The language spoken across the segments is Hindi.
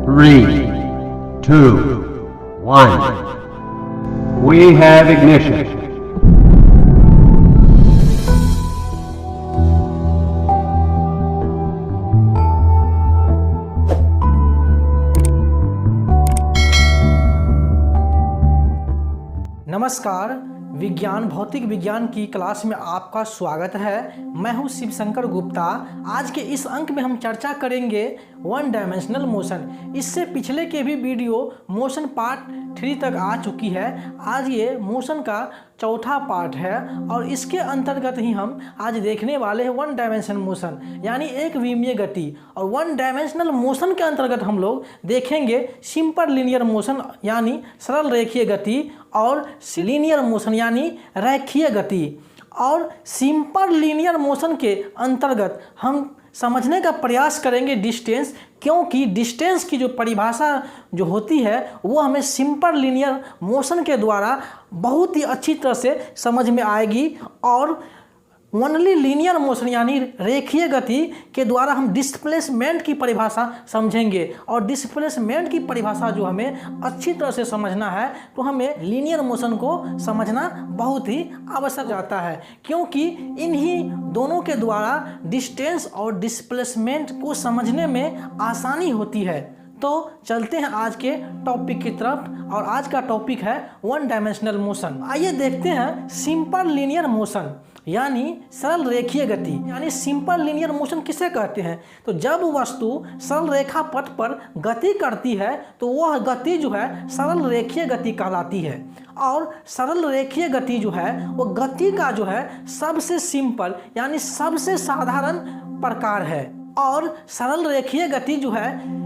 3, 2, 1. We have ignition. नमस्कार, विज्ञान भौतिक विज्ञान की क्लास में आपका स्वागत है। मैं हूं शिव शंकर गुप्ता। आज के इस अंक में हम चर्चा करेंगे वन डायमेंशनल मोशन। इससे पिछले के भी वीडियो मोशन पार्ट 3 तक आ चुकी है। आज ये मोशन का चौथा पार्ट है और इसके अंतर्गत ही हम आज देखने वाले हैं वन डायमेंशनल मोशन यानी एक विमीय गति। और वन डायमेंशनल मोशन के अंतर्गत हम लोग देखेंगे सिंपल लीनियर मोशन यानी सरल रेखीय गति और लीनियर मोशन यानी रेखीय गति। और सिंपल लीनियर मोशन के अंतर्गत हम समझने का प्रयास करेंगे डिस्टेंस, क्योंकि डिस्टेंस की जो परिभाषा जो होती है वो हमें सिंपल लीनियर मोशन के द्वारा बहुत ही अच्छी तरह से समझ में आएगी। और ओनली लीनियर मोशन यानी रेखीय गति के द्वारा हम डिस्प्लेसमेंट की परिभाषा समझेंगे। और डिस्प्लेसमेंट की परिभाषा जो हमें अच्छी तरह से समझना है तो हमें लीनियर मोशन को समझना बहुत ही आवश्यक जाता है, क्योंकि इन्हीं दोनों के द्वारा डिस्टेंस और डिस्प्लेसमेंट को समझने में आसानी होती है। तो चलते हैं आज के टॉपिक की तरफ और आज का टॉपिक है वन डायमेंशनल मोशन। आइए देखते हैं सिंपल लीनियर मोशन यानी सरल रेखीय गति यानी सिंपल लीनियर मोशन किसे कहते हैं। तो जब वस्तु सरल रेखा पथ पर गति करती है तो वह गति जो है सरल रेखीय गति कहलाती है। और सरल रेखीय गति जो है वो गति का जो है सबसे सिंपल यानी सबसे साधारण प्रकार है। और सरल रेखीय गति जो है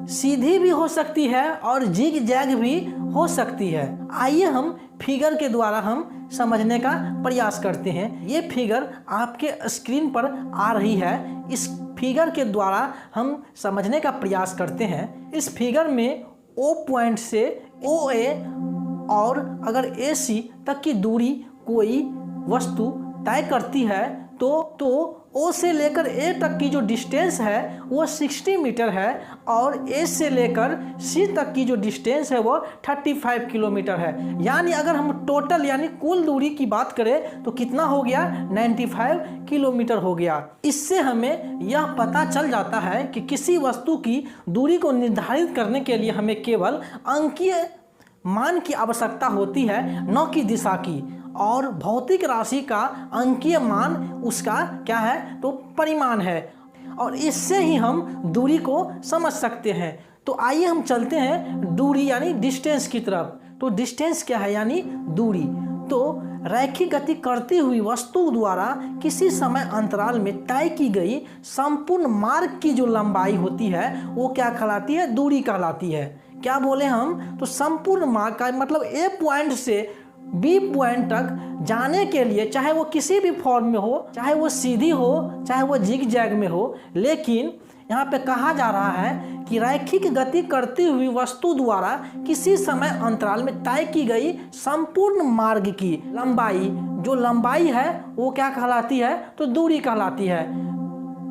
सीधी भी हो सकती है और जिग जैग भी हो सकती है। आइए हम फिगर के द्वारा हम समझने का प्रयास करते हैं। ये फिगर आपके स्क्रीन पर आ रही है। इस फिगर के द्वारा हम समझने का प्रयास करते हैं। इस फिगर में O पॉइंट से OA और अगर AC तक की दूरी कोई वस्तु तय करती है तो O से लेकर A तक की जो डिस्टेंस है वो 60 मीटर है और A से लेकर C तक की जो डिस्टेंस है वो 35 किलोमीटर है। यानी अगर हम टोटल यानी कुल दूरी की बात करें तो कितना हो गया, 95 किलोमीटर हो गया। इससे हमें यह पता चल जाता है कि किसी वस्तु की दूरी को निर्धारित करने के लिए हमें केवल अंकीय मान की आवश्यकता होती है, न कि दिशा की। और भौतिक राशि का अंकीय मान उसका क्या है तो परिमाण है, और इससे ही हम दूरी को समझ सकते हैं। तो आइए हम चलते हैं दूरी यानी डिस्टेंस की तरफ। तो डिस्टेंस क्या है यानी दूरी। तो रैखिक गति करती हुई वस्तु द्वारा किसी समय अंतराल में तय की गई संपूर्ण मार्ग की जो लंबाई होती है वो क्या कहलाती है, दूरी कहलाती है। क्या बोले हम तो संपूर्ण मार्ग का मतलब A पॉइंट से B पॉइंट तक जाने के लिए चाहे वो किसी भी फॉर्म में हो, चाहे वो सीधी हो, चाहे वो जिग जैग में हो, लेकिन यहाँ पे कहा जा रहा है कि रैखिक गति करती हुई वस्तु द्वारा किसी समय अंतराल में तय की गई संपूर्ण मार्ग की लंबाई, जो लंबाई है वो क्या कहलाती है तो दूरी कहलाती है।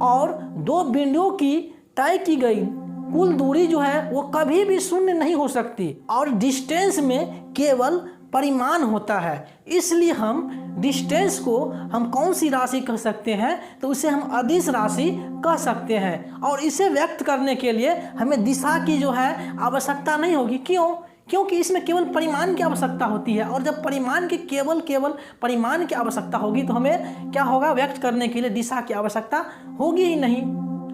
और दो बिंदुओं की तय की गई कुल दूरी जो है वो कभी भी शून्य नहीं हो सकती। और डिस्टेंस में केवल परिमाण होता है, इसलिए हम डिस्टेंस को हम कौन सी राशि कह सकते हैं तो उसे हम अदिश राशि कह सकते हैं। और इसे व्यक्त करने के लिए हमें दिशा की जो है आवश्यकता नहीं होगी। क्यों? क्योंकि इसमें केवल परिमाण की आवश्यकता होती है। और जब परिमाण की केवल परिमाण की आवश्यकता होगी तो हमें क्या होगा, व्यक्त करने के लिए दिशा की आवश्यकता होगी ही नहीं।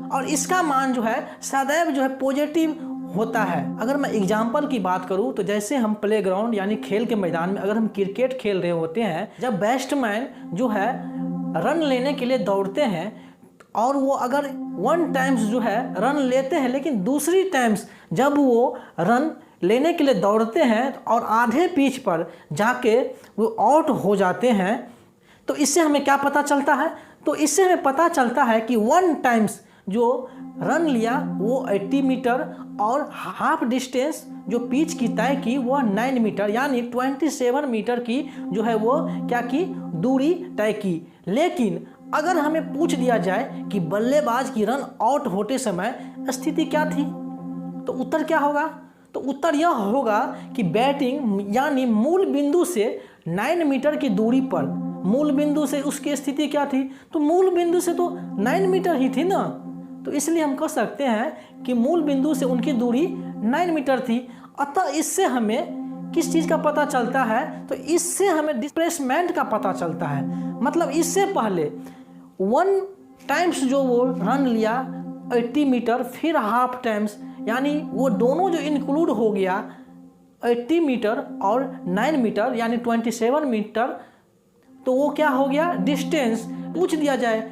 और इसका मान जो है सदैव जो है पॉजिटिव होता है। अगर मैं एग्जाम्पल की बात करूं तो जैसे हम प्लेग्राउंड यानी खेल के मैदान में अगर हम क्रिकेट खेल रहे होते हैं, जब बैट्समैन जो है रन लेने के लिए दौड़ते हैं और वो अगर 1 टाइम्स जो है रन लेते हैं, लेकिन दूसरी टाइम्स जब वो रन लेने के लिए दौड़ते हैं और आधे पिच पर जाके वो आउट हो जाते हैं, तो इससे हमें क्या पता चलता है, तो इससे हमें पता चलता है कि 1 टाइम्स जो रन लिया वो 80 मीटर और हाफ डिस्टेंस जो पिच की तय की वो 9 मीटर यानी 27 मीटर की जो है वो क्या की दूरी तय की। लेकिन अगर हमें पूछ दिया जाए कि बल्लेबाज की रन आउट होते समय स्थिति क्या थी, तो तो उत्तर क्या होगा? तो उत्तर यह होगा कि बैटिंग यानी मूल बिंदु से 9 मीटर की दूरी पर, मूल बिंदु से उसकी स्थिति क्या थी? तो मूल बिंदु से तो 9 मीटर ही थी ना, तो इसलिए हम कह सकते हैं कि मूल बिंदु से उनकी दूरी 9 मीटर थी। अतः इससे हमें किस चीज़ का पता चलता है? तो इससे हमें डिस्प्लेसमेंट का पता चलता है। मतलब इससे पहले 1 टाइम्स जो वो रन लिया 80 मीटर, फिर हाफ टाइम्स, यानी वो दोनों जो इंक्लूड हो गया 80 मीटर और 9 मीटर यानी 27 मीटर, तो वो क्या हो गया? डिस्टेंस पूछ दिया जाए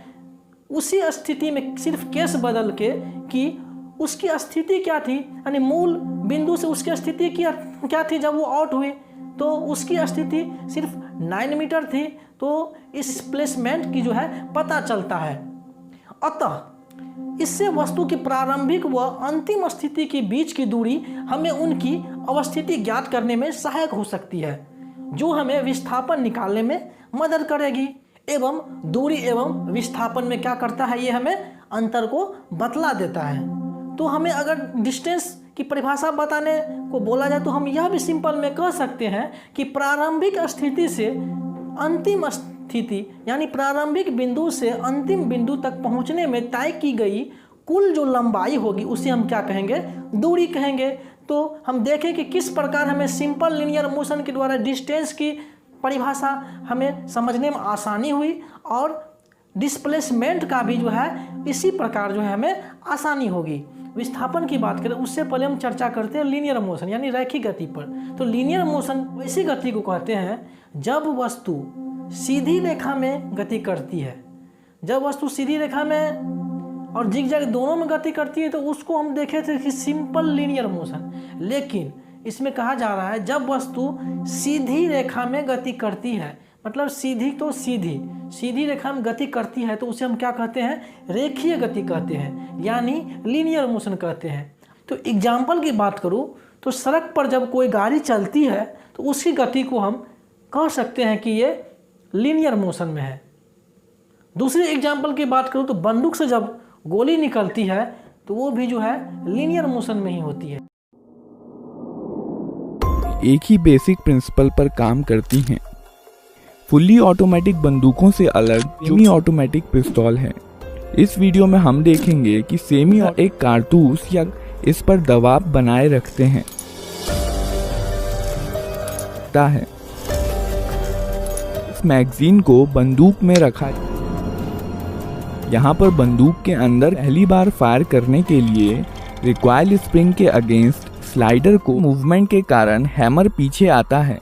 उसी स्थिति में सिर्फ केस बदल के कि उसकी स्थिति क्या थी, यानी मूल बिंदु से उसकी स्थिति क्या थी जब वो आउट हुई, तो उसकी स्थिति सिर्फ 9 मीटर थी। तो इस डिस्प्लेसमेंट की जो है पता चलता है। अतः इससे वस्तु की प्रारंभिक व अंतिम स्थिति के बीच की दूरी हमें उनकी अवस्थिति ज्ञात करने में सहायक हो सकती है, जो हमें विस्थापन निकालने में मदद करेगी। एवं दूरी एवं विस्थापन में क्या करता है? ये हमें अंतर को बतला देता है। तो हमें अगर डिस्टेंस की परिभाषा बताने को बोला जाए तो हम यह भी सिंपल में कह सकते हैं कि प्रारंभिक स्थिति से अंतिम स्थिति यानी प्रारंभिक बिंदु से अंतिम बिंदु तक पहुंचने में तय की गई कुल जो लंबाई होगी उसे हम क्या कहेंगे? दूरी कहेंगे। तो हम देखें कि किस प्रकार हमें सिंपल लीनियर मोशन के द्वारा डिस्टेंस की परिभाषा हमें समझने में आसानी हुई और डिस्प्लेसमेंट का भी जो है इसी प्रकार जो है हमें आसानी होगी। विस्थापन की बात करें उससे पहले हम चर्चा करते हैं लीनियर मोशन यानी रैखिक गति पर। तो लीनियर मोशन वैसी गति को कहते हैं जब वस्तु सीधी रेखा में गति करती है। जब वस्तु सीधी रेखा में और जिगजैग दोनों में गति करती है तो उसको हम देखे थे कि सिंपल लीनियर मोशन। लेकिन इसमें कहा जा रहा है जब वस्तु सीधी रेखा में गति करती है, मतलब सीधी तो सीधी रेखा में गति करती है, तो उसे हम क्या कहते हैं? रेखीय गति कहते हैं, यानी लीनियर मोशन कहते हैं। तो एग्जाम्पल की बात करूं तो सड़क पर जब कोई गाड़ी चलती है तो उसकी गति को हम कह सकते हैं कि ये लीनियर मोशन में है। दूसरी एग्जाम्पल की बात करूं तो बंदूक से जब गोली निकलती है तो वो भी जो है लीनियर मोशन में ही होती है। एक ही बेसिक प्रिंसिपल पर काम करती हैं। फुल्ली ऑटोमेटिक बंदूकों से अलग सेमी ऑटोमेटिक पिस्तौल है। इस वीडियो में हम देखेंगे कि सेमी एक कारतूस या इस पर दबाव बनाए रखते हैं। इस मैगजीन को बंदूक में रखा, यहाँ पर बंदूक के अंदर पहली बार फायर करने के लिए रिकॉइल स्प्रिंग के अगेंस्ट स्लाइडर को मूवमेंट के कारण हैमर पीछे आता है।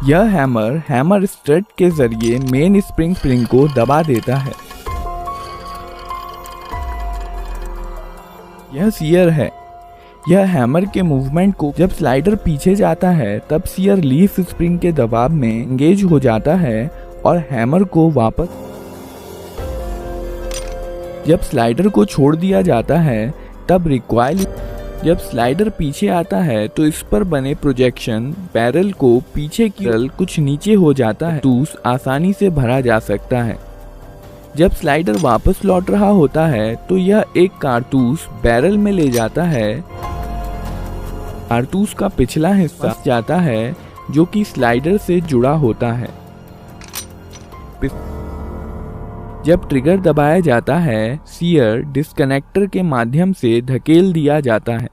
यह हैमर स्ट्रट के जरिए मेन स्प्रिंग को दबा देता है। यह सियर है। यह हैमर के मूवमेंट को जब स्लाइडर पीछे जाता है तब सियर लीफ स्प्रिंग के दबाव में एंगेज हो जाता है और हैमर को वापस, जब स्लाइडर को छोड़ दिया जाता है तब रिकॉइल, जब स्लाइडर पीछे आता है तो इस पर बने प्रोजेक्शन बैरल को पीछे की तरफ कुछ नीचे हो जाता है, कारतूस आसानी से भरा जा सकता है। जब स्लाइडर वापस लौट रहा होता है तो यह एक कारतूस बैरल में ले जाता है। कारतूस का पिछला हिस्सा जाता है जो कि स्लाइडर से जुड़ा होता है। जब ट्रिगर दबाया जाता है, सियर डिस्कनेक्टर के माध्यम से धकेल दिया जाता है,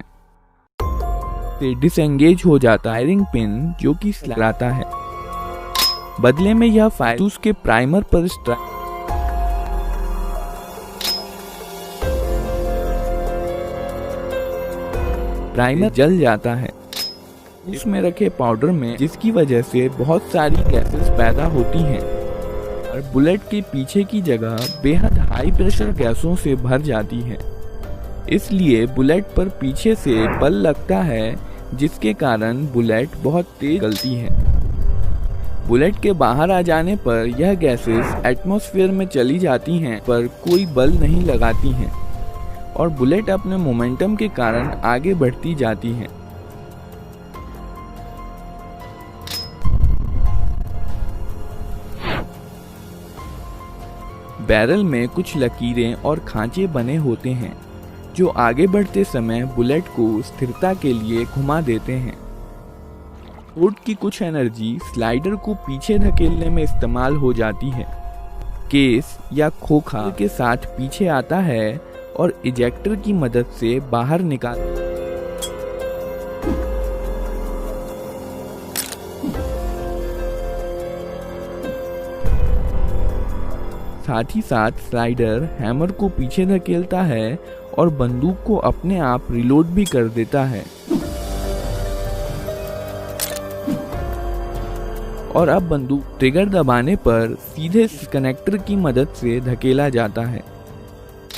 से डिसएंगेज हो जाता है फायरिंग पिन जो कि लगाता है। बदले में यह कारतूस के प्राइमर पर प्राइमर जल जाता है उसमें रखे पाउडर में, जिसकी वजह से बहुत सारी गैसेस पैदा होती हैं और बुलेट के पीछे की जगह बेहद हाई प्रेशर गैसों से भर जाती है। इसलिए बुलेट पर पीछे से बल लगता है जिसके कारण बुलेट बहुत तेज चलती है। बुलेट के बाहर आ जाने पर यह गैसेस एटमॉस्फेयर में चली जाती हैं पर कोई बल नहीं लगाती हैं और बुलेट अपने मोमेंटम के कारण आगे बढ़ती जाती है। बैरल में कुछ लकीरें और खांचे बने होते हैं जो आगे बढ़ते समय बुलेट को स्थिरता के लिए घुमा देते हैं। फोर्ड की कुछ एनर्जी स्लाइडर को पीछे धकेलने में इस्तेमाल हो जाती है। केस या खोखा के साथ पीछे आता है और इजेक्टर की मदद से बाहर निकाल साथ ही साथ स्लाइडर हैमर को पीछे धकेलता है और बंदूक को अपने आप रिलोड भी कर देता है। और अब बंदूक ट्रिगर दबाने पर सीधे कनेक्टर की मदद से धकेला जाता है।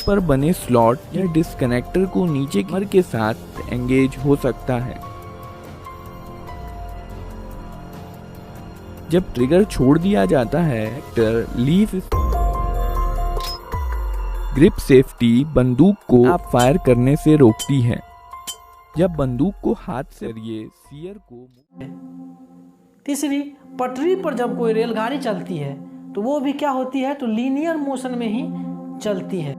पर बने स्लॉट या डिस्कनेक्टर को नीचे कमर के साथ एंगेज हो सकता है। जब ट्रिगर छोड़ दिया जाता है, लीव ग्रिप सेफ्टी बंदूक को आप फायर करने से रोकती है। जब बंदूक को हाथ से सियर को तीसरी, पटरी पर जब कोई रेलगाड़ी चलती है तो वो भी क्या होती है, तो लीनियर मोशन में ही चलती है।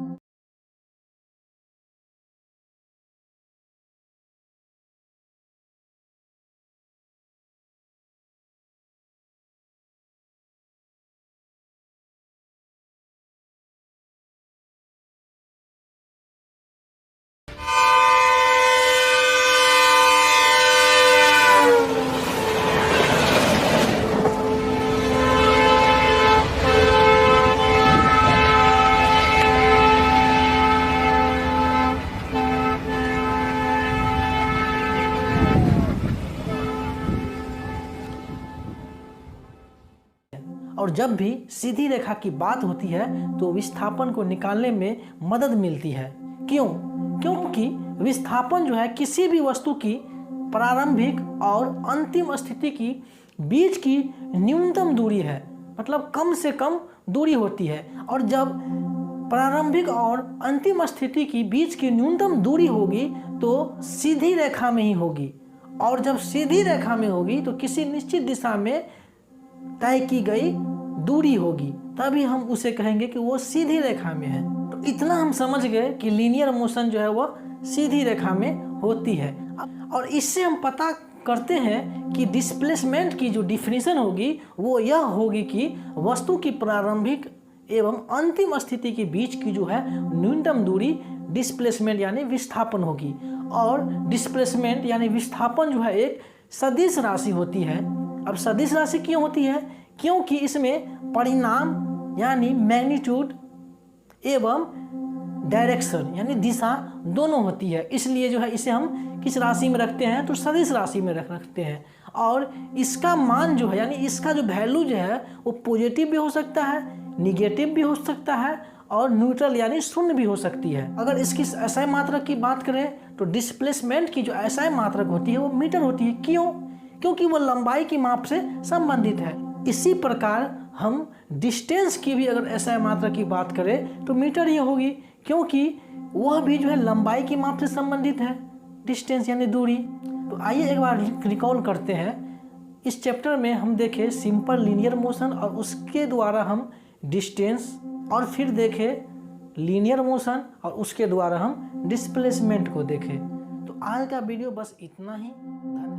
और जब भी सीधी रेखा की बात होती है तो विस्थापन को निकालने में मदद मिलती है। क्योंकि विस्थापन जो है किसी भी वस्तु की प्रारंभिक और अंतिम स्थिति की बीच की न्यूनतम दूरी है, मतलब कम से कम दूरी होती है। और जब प्रारंभिक और अंतिम स्थिति की बीच की न्यूनतम दूरी होगी तो सीधी रेखा में ही होगी, और जब सीधी रेखा में होगी तो किसी निश्चित दिशा में तय की गई दूरी होगी, तभी हम उसे कहेंगे कि वो सीधी रेखा में है। तो इतना हम समझ गए कि लीनियर मोशन जो है वो सीधी रेखा में होती है। और इससे हम पता करते हैं कि डिस्प्लेसमेंट की जो डिफिनीशन होगी वो यह होगी कि वस्तु की प्रारंभिक एवं अंतिम स्थिति के बीच की जो है न्यूनतम दूरी डिस्प्लेसमेंट यानी विस्थापन होगी। और डिस्प्लेसमेंट यानी विस्थापन जो है एक सदिश राशि होती है। अब सदिश राशि क्यों होती है? क्योंकि इसमें परिमाण यानी मैग्नीट्यूड एवं डायरेक्शन यानी दिशा दोनों होती है, इसलिए जो है इसे हम किस राशि में रखते हैं, तो सदिश राशि में रखते हैं। और इसका मान जो है यानी इसका जो वैल्यू जो है वो पॉजिटिव भी हो सकता है, निगेटिव भी हो सकता है और न्यूट्रल यानी शून्य भी हो सकती है। अगर इसकी SI मात्रक की बात करें तो डिस्प्लेसमेंट की जो SI मात्रक होती है वो मीटर होती है। क्योंकि वो लंबाई की माप से संबंधित है। इसी प्रकार हम डिस्टेंस की भी अगर SI मात्रक की बात करें तो मीटर ही होगी, क्योंकि वह भी जो है लंबाई की माप से संबंधित है, डिस्टेंस यानी दूरी। तो आइए एक बार रिकॉल करते हैं। इस चैप्टर में हम देखें सिंपल लीनियर मोशन और उसके द्वारा हम डिस्टेंस, और फिर देखें लीनियर मोशन और उसके द्वारा हम डिस्प्लेसमेंट को देखें। तो आज का वीडियो बस इतना ही। धन्यवाद।